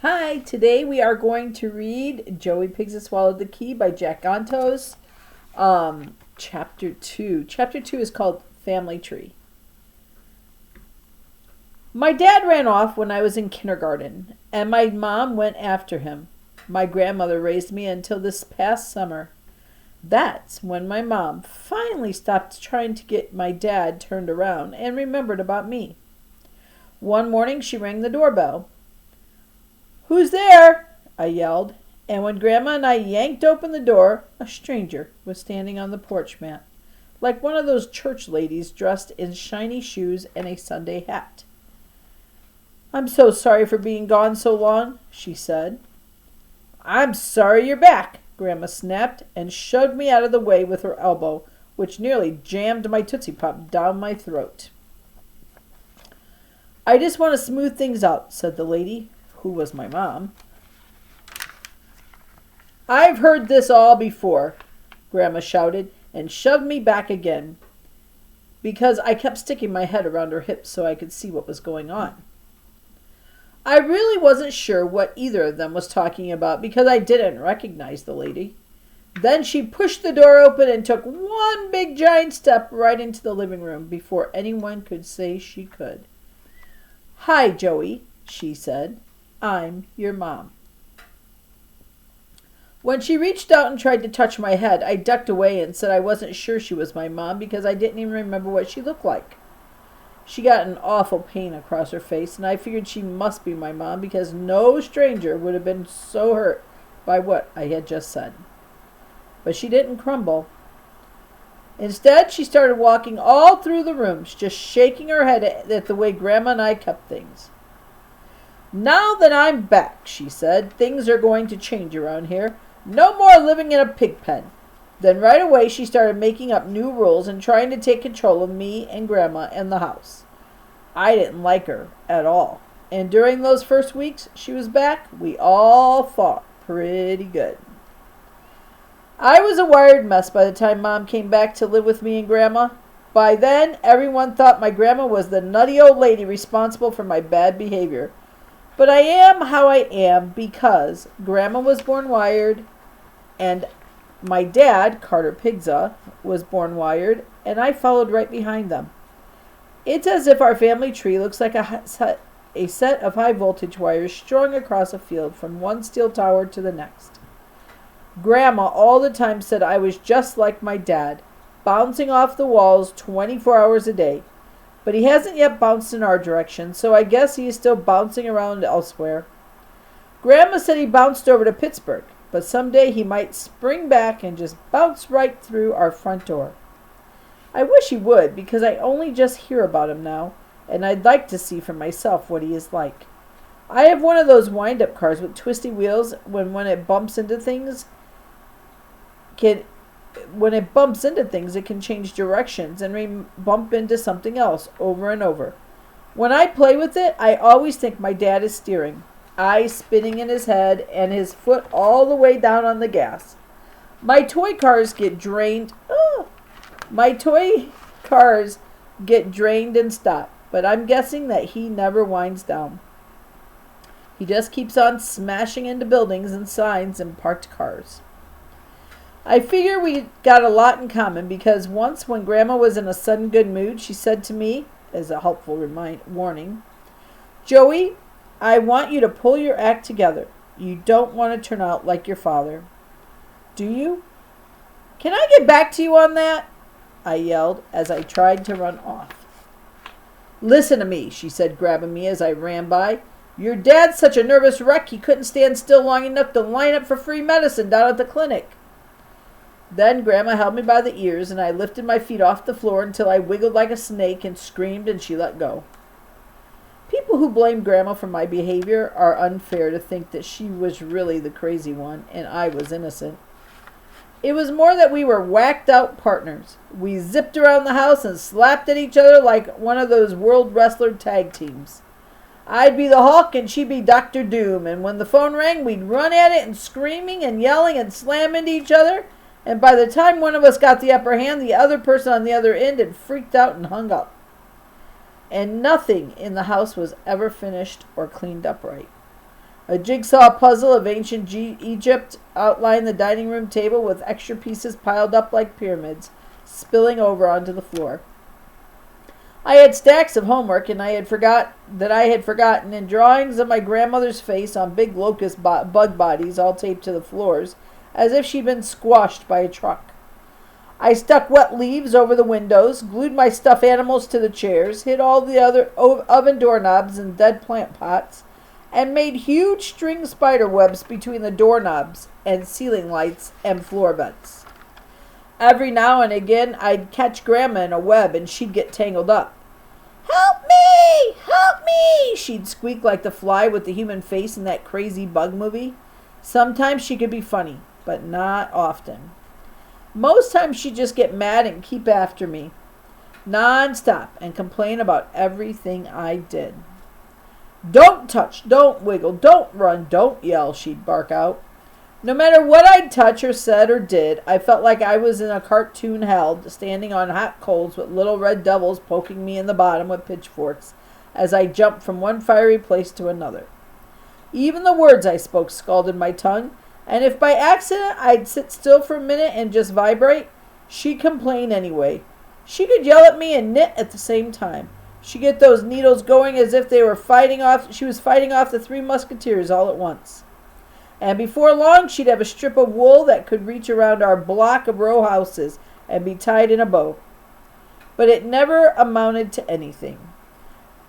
Hi, today we are going to read Joey Pigza Swallowed the Key by Jack Gantos. Chapter 2. Chapter 2 is called Family Tree. My dad ran off when I was in kindergarten, and my mom went after him. My grandmother raised me until this past summer. That's when my mom finally stopped trying to get my dad turned around and remembered about me. One morning she rang the doorbell. "Who's there?" I yelled, and when Grandma and I yanked open the door, a stranger was standing on the porch mat, like one of those church ladies dressed in shiny shoes and a Sunday hat. "I'm so sorry for being gone so long," she said. "I'm sorry you're back," Grandma snapped and shoved me out of the way with her elbow, which nearly jammed my Tootsie Pop down my throat. "I just want to smooth things out," said the lady, who was my mom. "I've heard this all before," Grandma shouted, and shoved me back again, because I kept sticking my head around her hips so I could see what was going on. I really wasn't sure what either of them was talking about because I didn't recognize the lady. Then she pushed the door open and took one big giant step right into the living room before anyone could say she could. "Hi, Joey," she said. "I'm your mom." When she reached out and tried to touch my head, I ducked away and said I wasn't sure she was my mom because I didn't even remember what she looked like. She got an awful pain across her face, and I figured she must be my mom because no stranger would have been so hurt by what I had just said. But she didn't crumble. Instead, she started walking all through the rooms, just shaking her head at the way Grandma and I kept things. "Now that I'm back," she said, "things are going to change around here. No more living in a pig pen." Then right away she started making up new rules and trying to take control of me and Grandma and the house. I didn't like her at all. And during those first weeks she was back, we all fought pretty good. I was a wired mess by the time Mom came back to live with me and Grandma. By then, everyone thought my grandma was the nutty old lady responsible for my bad behavior. But I am how I am because Grandma was born wired, and my dad, Carter Pigza, was born wired, and I followed right behind them. It's as if our family tree looks like a set of high-voltage wires strung across a field from one steel tower to the next. Grandma all the time said I was just like my dad, bouncing off the walls 24 hours a day. But he hasn't yet bounced in our direction, so I guess he is still bouncing around elsewhere. Grandma said he bounced over to Pittsburgh, but someday he might spring back and just bounce right through our front door. I wish he would, because I only just hear about him now, and I'd like to see for myself what he is like. I have one of those wind-up cars with twisty wheels when it bumps into things, it can change directions and bump into something else over and over. When I play with it, I always think my dad is steering, eyes spinning in his head and his foot all the way down on the gas. My toy cars get drained. And stop, but I'm guessing that he never winds down. He just keeps on smashing into buildings and signs and parked cars. I figure we got a lot in common because once when Grandma was in a sudden good mood, she said to me, as a helpful warning, "Joey, I want you to pull your act together. You don't want to turn out like your father." "Do you?" "Can I get back to you on that?" I yelled as I tried to run off. "Listen to me," she said, grabbing me as I ran by. "Your dad's such a nervous wreck he couldn't stand still long enough to line up for free medicine down at the clinic." Then Grandma held me by the ears, and I lifted my feet off the floor until I wiggled like a snake and screamed, and she let go. People who blame Grandma for my behavior are unfair to think that she was really the crazy one, and I was innocent. It was more that we were whacked-out partners. We zipped around the house and slapped at each other like one of those world wrestler tag teams. I'd be the Hulk and she'd be Dr. Doom, and when the phone rang, we'd run at it and screaming and yelling and slam into each other. And by the time one of us got the upper hand, the other person on the other end had freaked out and hung up. And nothing in the house was ever finished or cleaned up right. A jigsaw puzzle of ancient Egypt outlined the dining room table with extra pieces piled up like pyramids, spilling over onto the floor. I had stacks of homework, and I had forgotten, and drawings of my grandmother's face on big locust bug bodies all taped to the floors, as if she'd been squashed by a truck. I stuck wet leaves over the windows, glued my stuffed animals to the chairs, hid all the other oven doorknobs and dead plant pots, and made huge string spider webs between the doorknobs and ceiling lights and floor vents. Every now and again, I'd catch Grandma in a web and she'd get tangled up. "Help me! Help me!" she'd squeak like the fly with the human face in that crazy bug movie. Sometimes she could be funny, but not often. Most times she'd just get mad and keep after me, non-stop, and complain about everything I did. "Don't touch, don't wiggle, don't run, don't yell," she'd bark out. No matter what I'd touch or said or did, I felt like I was in a cartoon hell, standing on hot coals with little red devils poking me in the bottom with pitchforks as I jumped from one fiery place to another. Even the words I spoke scalded my tongue, and if by accident I'd sit still for a minute and just vibrate, she'd complain anyway. She could yell at me and knit at the same time. She'd get those needles going as if she was fighting off the Three Musketeers all at once. And before long, she'd have a strip of wool that could reach around our block of row houses and be tied in a bow. But it never amounted to anything.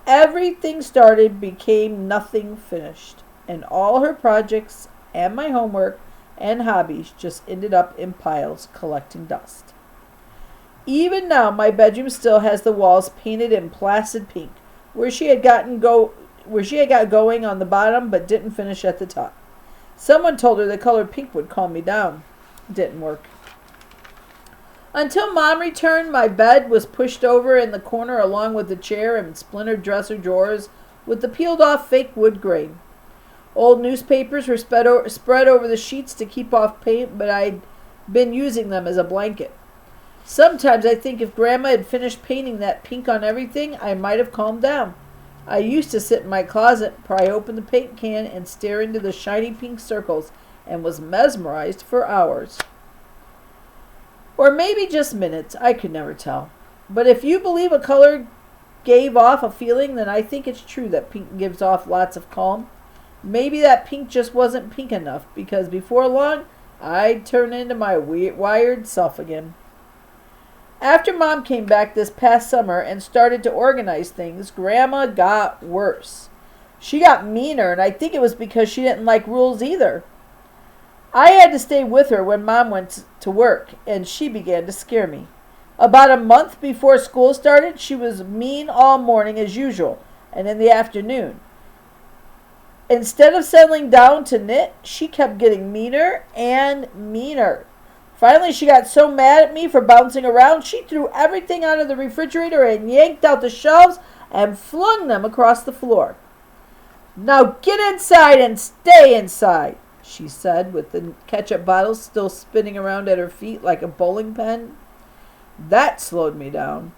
Everything started became nothing finished, and all her projects and my homework and hobbies just ended up in piles collecting dust. Even now, my bedroom still has the walls painted in placid pink, where she had got going on the bottom but didn't finish at the top. Someone told her the color pink would calm me down. It didn't work. Until Mom returned, my bed was pushed over in the corner along with the chair and splintered dresser drawers with the peeled off fake wood grain. Old newspapers were spread over the sheets to keep off paint, but I'd been using them as a blanket. Sometimes I think if Grandma had finished painting that pink on everything, I might have calmed down. I used to sit in my closet, pry open the paint can, and stare into the shiny pink circles, and was mesmerized for hours. Or maybe just minutes, I could never tell. But if you believe a color gave off a feeling, then I think it's true that pink gives off lots of calm. Maybe that pink just wasn't pink enough, because before long, I'd turn into my wired self again. After Mom came back this past summer and started to organize things, Grandma got worse. She got meaner, and I think it was because she didn't like rules either. I had to stay with her when Mom went to work, and she began to scare me. About a month before school started, she was mean all morning as usual, and in the afternoon. Instead of settling down to knit, she kept getting meaner and meaner. Finally, she got so mad at me for bouncing around, she threw everything out of the refrigerator and yanked out the shelves and flung them across the floor. "Now get inside and stay inside," she said, with the ketchup bottle still spinning around at her feet like a bowling pin. That slowed me down.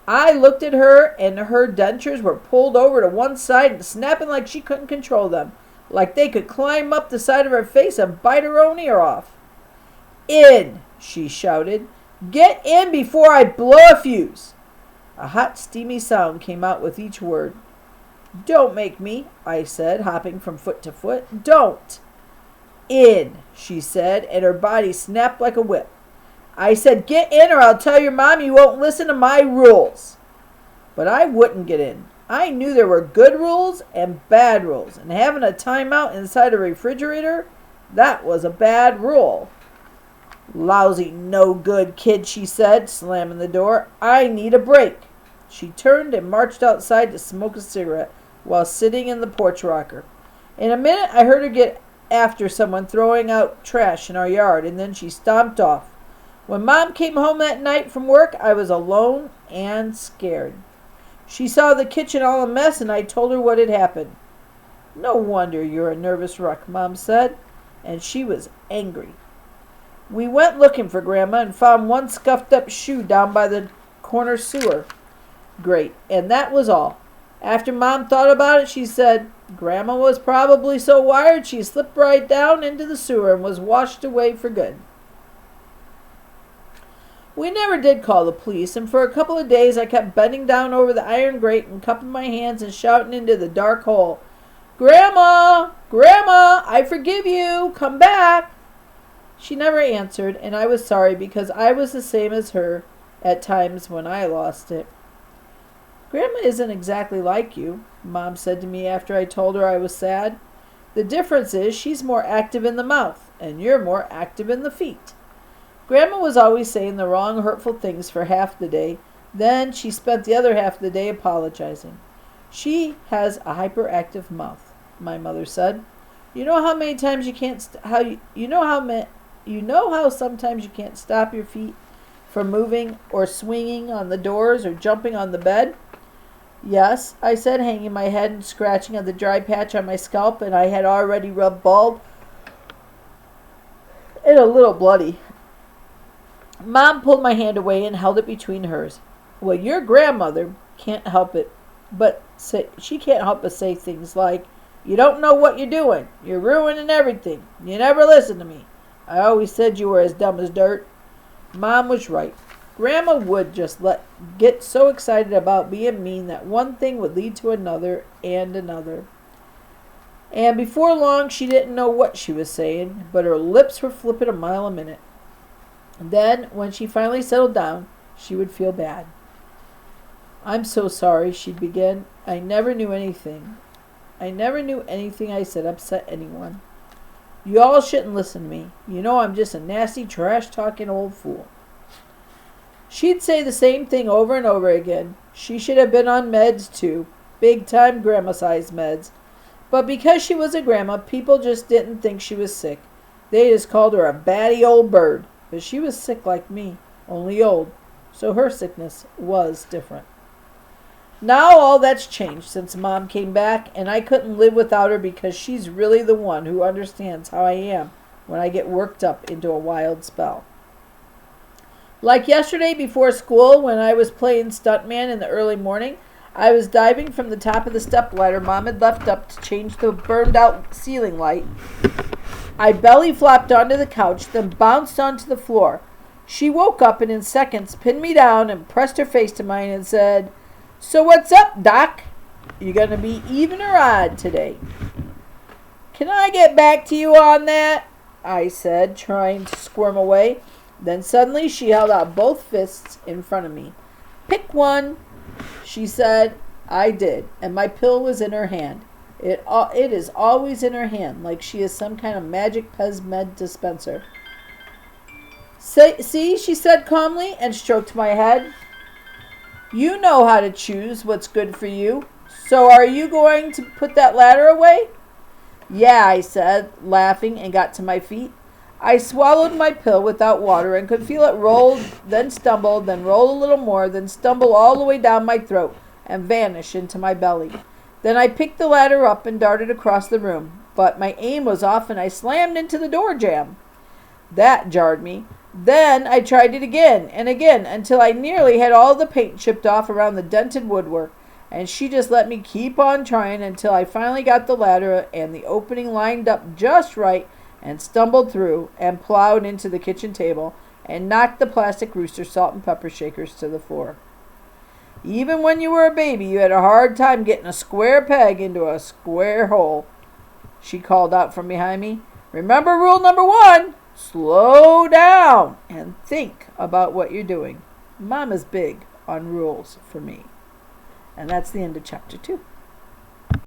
I looked at her, and her dentures were pulled over to one side and snapping like she couldn't control them, like they could climb up the side of her face and bite her own ear off. "In," she shouted. "Get in before I blow a fuse." A hot, steamy sound came out with each word. "Don't make me," I said, hopping from foot to foot. "Don't." "In," she said, and her body snapped like a whip. I said, "Get in or I'll tell your mom you won't listen to my rules." But I wouldn't get in. I knew there were good rules and bad rules, and having a timeout inside a refrigerator, that was a bad rule. "Lousy, no good kid," she said, slamming the door. "I need a break." She turned and marched outside to smoke a cigarette while sitting in the porch rocker. In a minute, I heard her get after someone throwing out trash in our yard, and then she stomped off. When Mom came home that night from work, I was alone and scared. She saw the kitchen all a mess, and I told her what had happened. "No wonder you're a nervous wreck," Mom said, and she was angry. We went looking for Grandma and found one scuffed up shoe down by the corner sewer grate, and that was all. After Mom thought about it, she said, Grandma was probably so wired she slipped right down into the sewer and was washed away for good. We never did call the police, and for a couple of days I kept bending down over the iron grate and cupping my hands and shouting into the dark hole, Grandma! Grandma! I forgive you! Come back! She never answered, and I was sorry because I was the same as her at times when I lost it. Grandma isn't exactly like you, Mom said to me after I told her I was sad. The difference is she's more active in the mouth, and you're more active in the feet. Grandma was always saying the wrong, hurtful things for half the day. Then she spent the other half of the day apologizing. She has a hyperactive mouth, my mother said. You know how many times you can't how sometimes you can't stop your feet from moving or swinging on the doors or jumping on the bed? Yes, I said, hanging my head and scratching at the dry patch on my scalp, and I had already rubbed bald and a little bloody. Mom pulled my hand away and held it between hers. Well, your grandmother can't help it, she can't help but say things like, you don't know what you're doing. You're ruining everything. You never listen to me. I always said you were as dumb as dirt. Mom was right. Grandma would just get so excited about being mean that one thing would lead to another and another. And before long, she didn't know what she was saying, but her lips were flipping a mile a minute. Then, when she finally settled down, she would feel bad. I'm so sorry, she'd begin. I never knew anything I said upset anyone. You all shouldn't listen to me. You know I'm just a nasty, trash-talking old fool. She'd say the same thing over and over again. She should have been on meds, too. Big-time grandma-sized meds. But because she was a grandma, people just didn't think she was sick. They just called her a batty old bird. But she was sick like me, only old. So her sickness was different. Now all that's changed since Mom came back, and I couldn't live without her because she's really the one who understands how I am when I get worked up into a wild spell. Like yesterday before school when I was playing stuntman in the early morning, I was diving from the top of the stepladder Mom had left up to change the burned-out ceiling light. I belly flopped onto the couch, then bounced onto the floor. She woke up and in seconds pinned me down and pressed her face to mine and said, So what's up, Doc? You gonna be even or odd today? Can I get back to you on that? I said, trying to squirm away. Then suddenly she held out both fists in front of me. Pick one, she said. I did, and my pill was in her hand. It is always in her hand, like she is some kind of magic Pez Med dispenser. See, she said calmly, and stroked my head. You know how to choose what's good for you. So are you going to put that ladder away? Yeah, I said, laughing, and got to my feet. I swallowed my pill without water and could feel it roll, then stumble, then roll a little more, then stumble all the way down my throat and vanish into my belly. Then I picked the ladder up and darted across the room, but my aim was off and I slammed into the door jamb. That jarred me. Then I tried it again and again until I nearly had all the paint chipped off around the dented woodwork, and she just let me keep on trying until I finally got the ladder and the opening lined up just right and stumbled through and plowed into the kitchen table and knocked the plastic rooster salt and pepper shakers to the floor. Even when you were a baby, you had a hard time getting a square peg into a square hole, she called out from behind me. Remember rule number 1, slow down and think about what you're doing. Mom is big on rules for me. And that's the end of chapter 2.